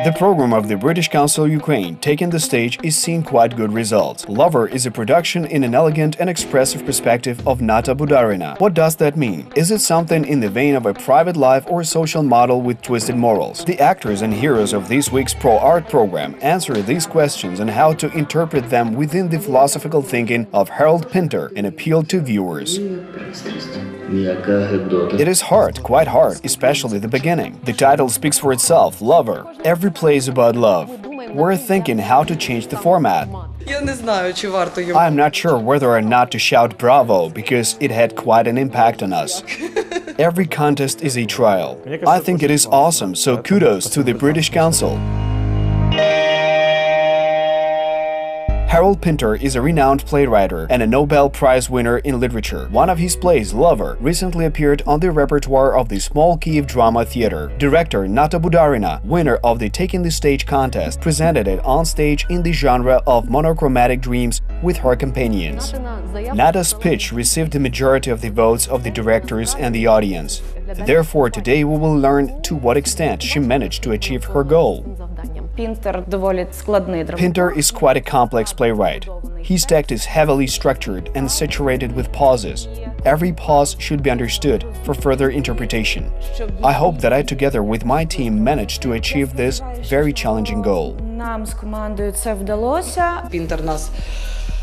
The program of the British Council Ukraine, taking the stage, is seeing quite good results. Lover is a production in an elegant and expressive perspective of Nata Budarina. What does that mean? Is it something in the vein of a private life or a social model with twisted morals? The actors and heroes of this week's Pro Art program answer these questions and how to interpret them within the philosophical thinking of Harold Pinter and appeal to viewers. It is hard, quite hard, especially the beginning. The title speaks for itself, Lover. Every play is about love. We're thinking how to change the format. I'm not sure whether or not to shout bravo, because it had quite an impact on us. Every contest is a trial. I think it is awesome, so kudos to the British Council. Harold Pinter is a renowned playwright and a Nobel Prize winner in literature. One of his plays, Lover, recently appeared on the repertoire of the Small Kyiv Drama Theatre. Director Nata Budarina, winner of the Taking the Stage contest, presented it on stage in the genre of monochromatic dreams with her companions. Nata's pitch received the majority of the votes of the directors and the audience. Therefore, today we will learn to what extent she managed to achieve her goal. Pinter is quite a complex playwright. His text is heavily structured and saturated with pauses. Every pause should be understood for further interpretation. I hope that I, together with my team, managed to achieve this very challenging goal.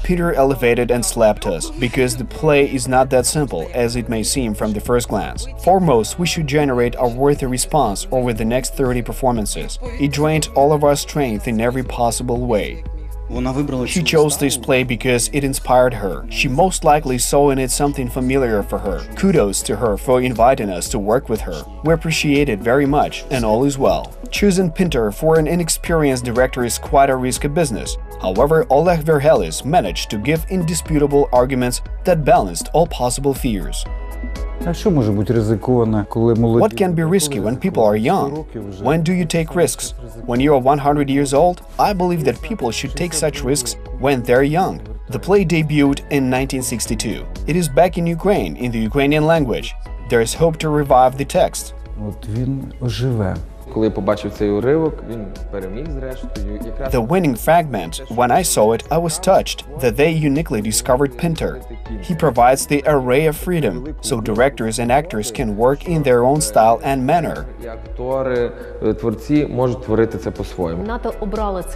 Peter elevated and slapped us, because the play is not that simple as it may seem from the first glance. Foremost, we should generate a worthy response over the next 30 performances. It drained all of our strength in every possible way. She chose this play because it inspired her. She most likely saw in it something familiar for her. Kudos to her for inviting us to work with her. We appreciate it very much, and all is well. Choosing Pinter for an inexperienced director is quite a risky business. However, Oleg Verhelis managed to give indisputable arguments that balanced all possible fears. What can be risky when people are young? When do you take risks? When you are 100 years old? I believe that people should take such risks when they're young. The play debuted in 1962. It is back in Ukraine, in the Ukrainian language. There is hope to revive the text. The winning fragment, when I saw it, I was touched that they uniquely discovered Pinter. He provides the array of freedom, so directors and actors can work in their own style and manner.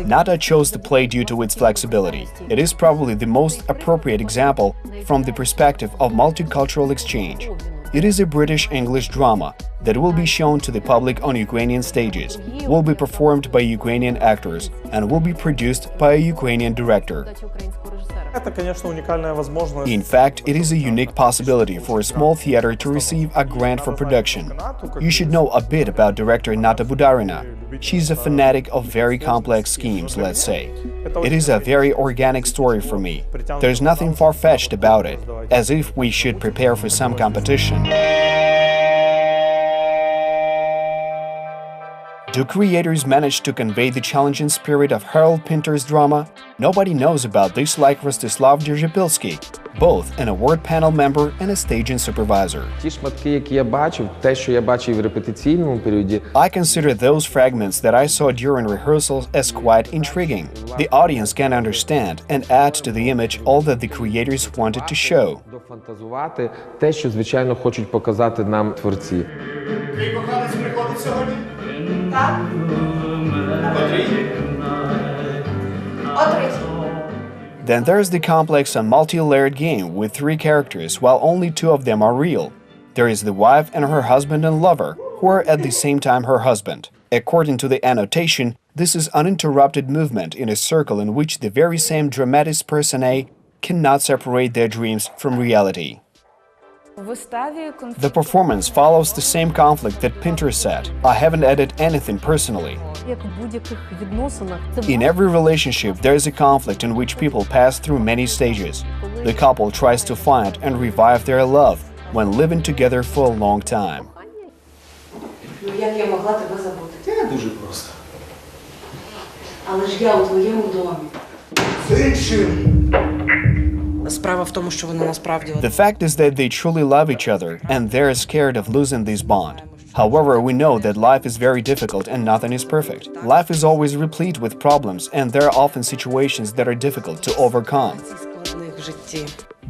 Nata chose the play due to its flexibility. It is probably the most appropriate example from the perspective of multicultural exchange. It is a British-English drama that will be shown to the public on Ukrainian stages, will be performed by Ukrainian actors, and will be produced by a Ukrainian director. In fact, it is a unique possibility for a small theater to receive a grant for production. You should know a bit about director Nata Budarina. She's a fanatic of very complex schemes, let's say. It is a very organic story for me. There's nothing far-fetched about it, as if we should prepare for some competition. Do creators manage to convey the challenging spirit of Harold Pinter's drama? Nobody knows about this like Rostislav Dzerzhibilski, both an award panel member and a staging supervisor. I consider those fragments that I saw during rehearsals as quite intriguing. The audience can understand and add to the image all that the creators wanted to show. Then there's the complex and multi-layered game with 3 characters, while only 2 of them are real. There is the wife and her husband and lover, who are at the same time her husband. According to the annotation, this is uninterrupted movement in a circle in which the very same dramatis personae cannot separate their dreams from reality. The performance follows the same conflict that Pinter set. I haven't added anything personally. In every relationship, there is a conflict in which people pass through many stages. The couple tries to find and revive their love when living together for a long time. The fact is that they truly love each other, and they're scared of losing this bond. However, we know that life is very difficult and nothing is perfect. Life is always replete with problems, and there are often situations that are difficult to overcome.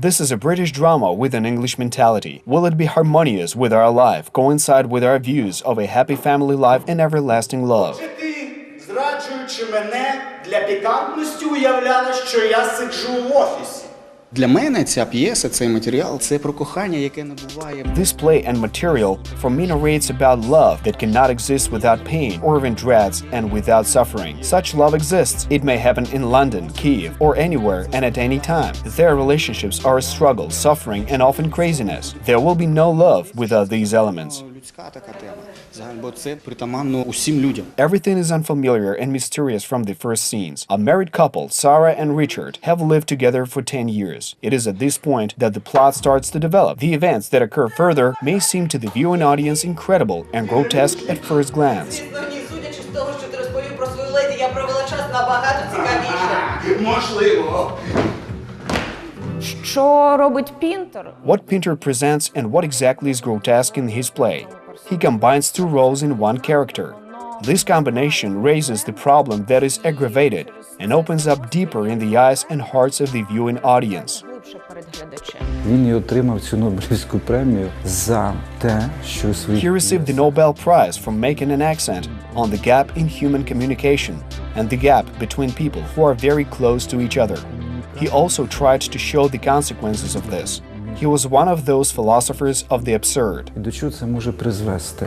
This is a British drama with an English mentality. Will it be harmonious with our life, coincide with our views of a happy family life and everlasting love? Зраджуючи мене, для пікантності уявляла, що я сиджу в офісі. Для мене ця п'єса, цей матеріал – це про кохання, яке не буває. This play and material for me narrates about love that cannot exist without pain or even dreads and without suffering. Such love exists. It may happen in London, Kiev, or anywhere and at any time. Their relationships are a struggle, suffering, and often craziness. There will be no love without these elements. Людська така тема. Бо це притаманно усім людям. Everything is unfamiliar and mysterious from the first scenes. A married couple, Sarah and Richard, have lived together for 10 years. It is at this point that the plot starts to develop. The events that occur further may seem to the viewing audience incredible and grotesque at first glance. Судячи з того, що ти розповів про свою леді, я провела час набагато цікавіше. Можливо. Що робить Пінтер? What Pinter presents and what exactly is grotesque in his play. He combines two roles in one character. This combination raises the problem that is aggravated and opens up deeper in the eyes and hearts of the viewing audience. Він і отримав цю Нобелівську премію за те, що He received the Nobel Prize for making an accent on the gap in human communication and the gap between people who are very close to each other. He also tried to show the consequences of this. He was one of those philosophers of the absurd. До чого це може призвести?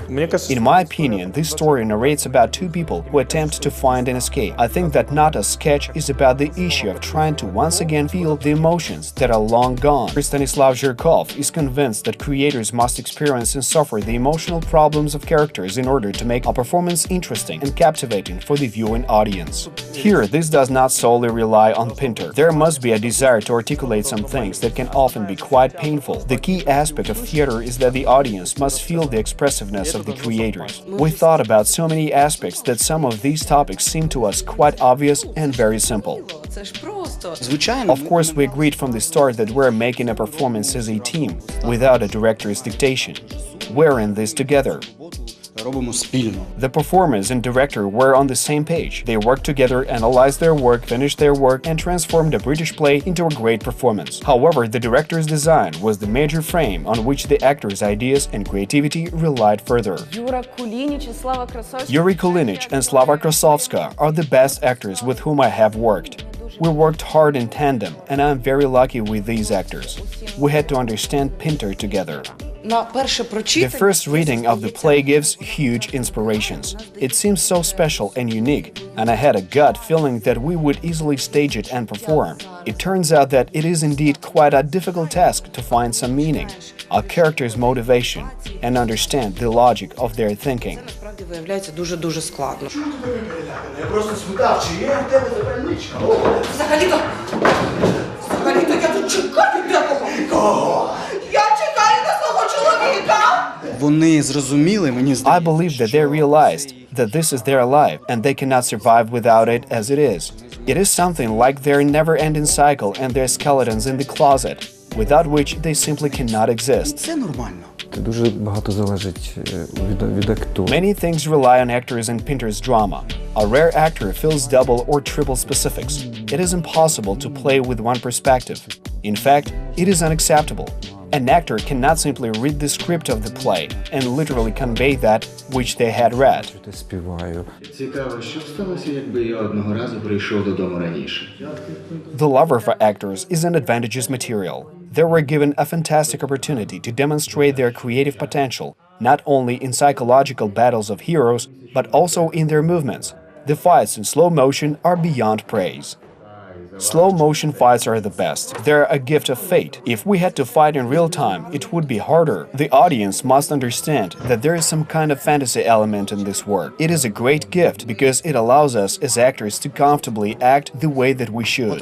In my opinion, this story narrates about two people who attempt to find an escape. I think that Nata's sketch is about the issue of trying to once again feel the emotions that are long gone. Stanislav Zhirkov is convinced that creators must experience and suffer the emotional problems of characters in order to make a performance interesting and captivating for the viewing audience. Here, this does not solely rely on Pinter. There must be a desire to articulate some things that can often be quite painful. The key aspect of theater is that the audience must feel the expressiveness of the creators. We thought about so many aspects that some of these topics seem to us quite obvious and very simple. Це ж просто. Звичайно. Of course, we agreed from the start that we're making a performance as a team, without a director's dictation. We're in this together. Робимо спільно. The performers and director were on the same page. They worked together, analyzed their work, finished their work, and transformed a British play into a great performance. However, the director's design was the major frame on which the actors' ideas and creativity relied further. Юра Кулініч і Слава Красовський. Yuri Kulinich and Slava Krasovska are the best actors with whom I have worked. We worked hard in tandem, and I'm very lucky with these actors. We had to understand Pinter together. На перше The прочитання. first reading of the play gives huge inspirations. It seems so special and unique, and I had a gut feeling that we would easily stage it and perform. It turns out that it is indeed quite a difficult task to find some meaning, a character's motivation, and understand the logic of their thinking. Насправді виявляється дуже складно. Я просто спитав, чи є в тебе запальничка? Взагалі-то я тут чекаю декого. Кого? Я чекаю на свого чоловіка. Вони зрозуміли, мені I здається. believe that they realized that this is their life and they cannot survive without it as it is. It is something like their never-ending cycle and their skeletons in the closet, without which they simply cannot exist. Це нормально. Це дуже багато залежить від актора. Many things rely on actors in Pinter's drama. A rare actor fills double or triple specifics. It is impossible to play with one perspective. In fact, it is unacceptable. An actor cannot simply read the script of the play and literally convey that which they had read. Я співаю. Цікаво, що б сталося, якби я одного разу прийшов додому раніше. The lover for actors is an advantageous material. They were given a fantastic opportunity to demonstrate their creative potential, not only in psychological battles of heroes, but also in their movements. The fights in slow motion are beyond praise. Slow motion fights are the best. They're a gift of fate. If we had to fight in real time, it would be harder. The audience must understand that there is some kind of fantasy element in this work. It is a great gift because it allows us as actors to comfortably act the way that we should.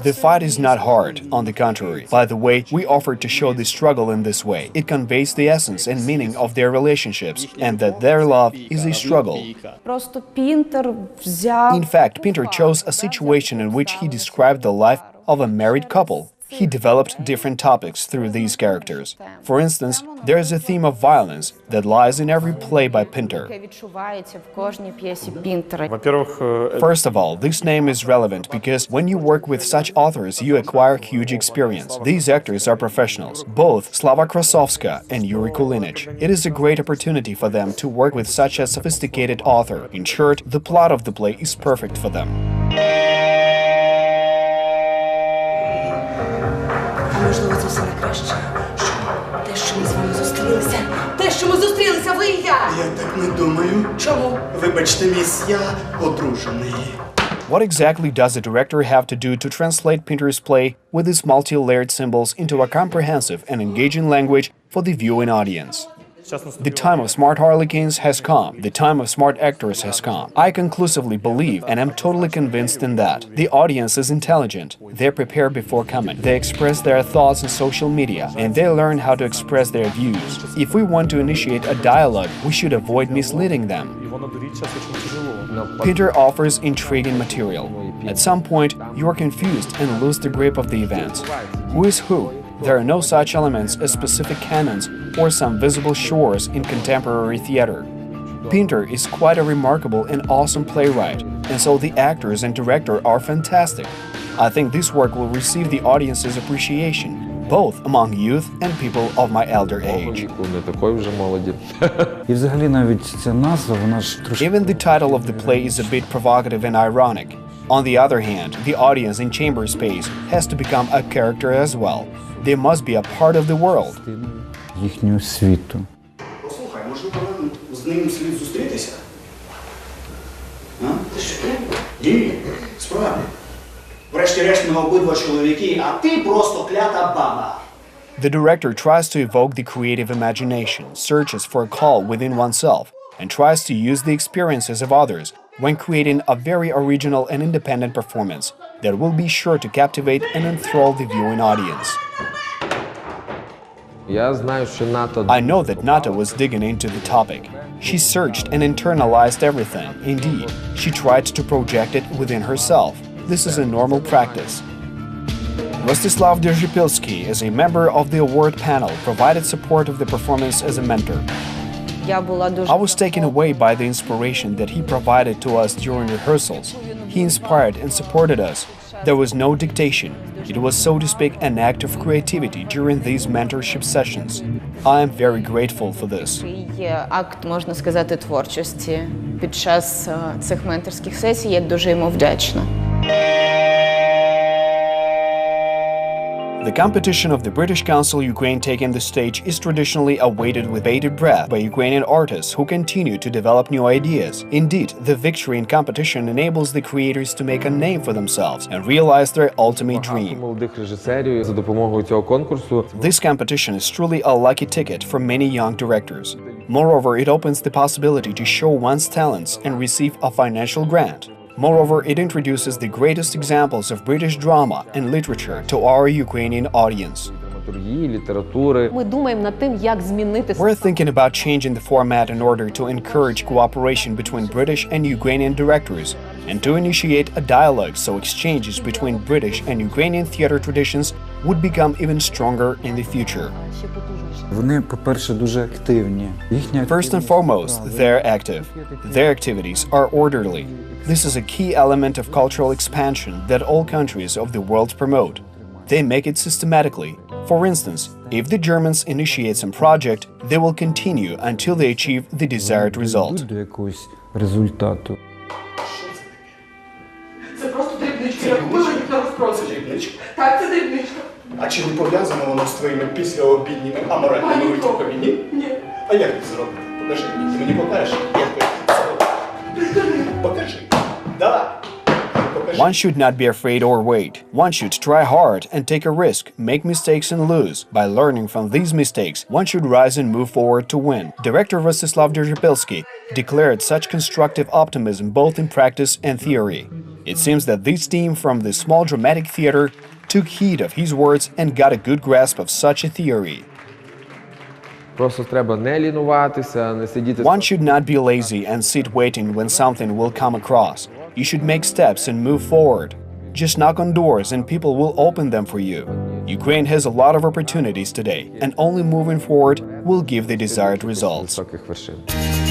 The fight is not hard, on the contrary. By the way, we offer to show the struggle in this way. It conveys the essence and meaning of their relationships and that their love is a struggle. Просто Пінтер взяв. In fact, Pinter chose a situation in which he described the life of a married couple. He developed different topics through these characters. For instance, there is a theme of violence that lies in every play by Pinter. відчувається в кожній п'єсі Пінтера. First of all, this name is relevant because when you work with such authors, you acquire huge experience. These actors are professionals, both Slava Krasovska and Yuri Kulinich. It is a great opportunity for them to work with such a sophisticated author. In short, the plot of the play is perfect for them. Можливо, це все найкраще. Що? Те, що ми з вами зустрілися. Те, що ми зустрілися, ви і я. Я так не думаю. Чому? Вибачте, міс, я одружений. What exactly does the director have to do to translate Pinter's play with its multi-layered symbols into a comprehensive and engaging language for the viewing audience? The time of smart harlequins has come. The time of smart actors has come. I conclusively believe and am totally convinced in that. The audience is intelligent. They're prepared before coming. They express their thoughts in social media, and they learn how to express their views. If we want to initiate a dialogue, we should avoid misleading them. Pinter offers intriguing material. At some point, you are confused and lose the grip of the events. Who is who? There are no such elements as specific canons or some visible shores in contemporary theater. Pinter is quite a remarkable and awesome playwright, and so the actors and director are fantastic. I think this work will receive the audience's appreciation, both among youth and people of my elder age. Не такої вже молоді. І взагалі навіть ця назва, вона ж трошки... Even the title of the play is a bit provocative and ironic. On the other hand, the audience in chamber space has to become a character as well. They must be a part of the world. їхнього світу. Послухай, можливо, нам з ним слід зустрітися? А? Ти що? Ні, справді. Врешті-решт ми обидва чоловіки, а ти просто клята баба. The director tries to evoke the creative imagination, searches for a call within oneself, and tries to use the experiences of others when creating a very original and independent performance that will be sure to captivate and enthrall the viewing audience. I know that Nata was digging into the topic. She searched and internalized everything. Indeed, she tried to project it within herself. This is a normal practice. Rostislav Derzhipilsky, as a member of the award panel, provided support of the performance as a mentor. I was taken away by the inspiration that he provided to us during rehearsals. He inspired and supported us. There was no dictation. It was, so to speak, an act of creativity during these mentorship sessions. I am very grateful for this. Акт, можна сказати, творчості під час цих менторських сесій. Я дуже йому вдячна. The competition of the British Council Ukraine taking the stage is traditionally awaited with bated breath by Ukrainian artists who continue to develop new ideas. Indeed, the victory in competition enables the creators to make a name for themselves and realize their ultimate dream. This competition is truly a lucky ticket for many young directors. Moreover, it opens the possibility to show one's talents and receive a financial grant. Moreover, it introduces the greatest examples of British drama and literature to our Ukrainian audience. Ми думаємо над тим, як змінити. We're thinking about changing the format in order to encourage cooperation between British and Ukrainian directors and to initiate a dialogue so exchanges between British and Ukrainian theater traditions would become even stronger in the future. Вони, по-перше, дуже активні. First and foremost, they're active. Their activities are orderly. This is a key element of cultural expansion that all countries of the world promote. They make it systematically. For instance, if the Germans initiate some project, they will continue until they achieve the desired result. До якогось результату. Це просто дрібничка. Я купила їх на розпродаж. Дрібничка? Так, це дрібничка. А чи не пов'язано воно з твоїми післяобідніми аморальними витівками? Ні? Ні. А як ти зробити? Покажи мені. Ти мені покажеш? Як ти це робиш? Покажи. Давай. Покажи. One should not be afraid or wait. One should try hard and take a risk, make mistakes and lose. By learning from these mistakes, one should rise and move forward to win. Director Rostislav Derzhipilsky declared such constructive optimism both in practice and theory. It seems that this team from the small dramatic theater took heed of his words and got a good grasp of such a theory. One should not be lazy and sit waiting when something will come across. You should make steps and move forward. Just knock on doors and people will open them for you. Ukraine has a lot of opportunities today, and only moving forward will give the desired results. Високих вершин.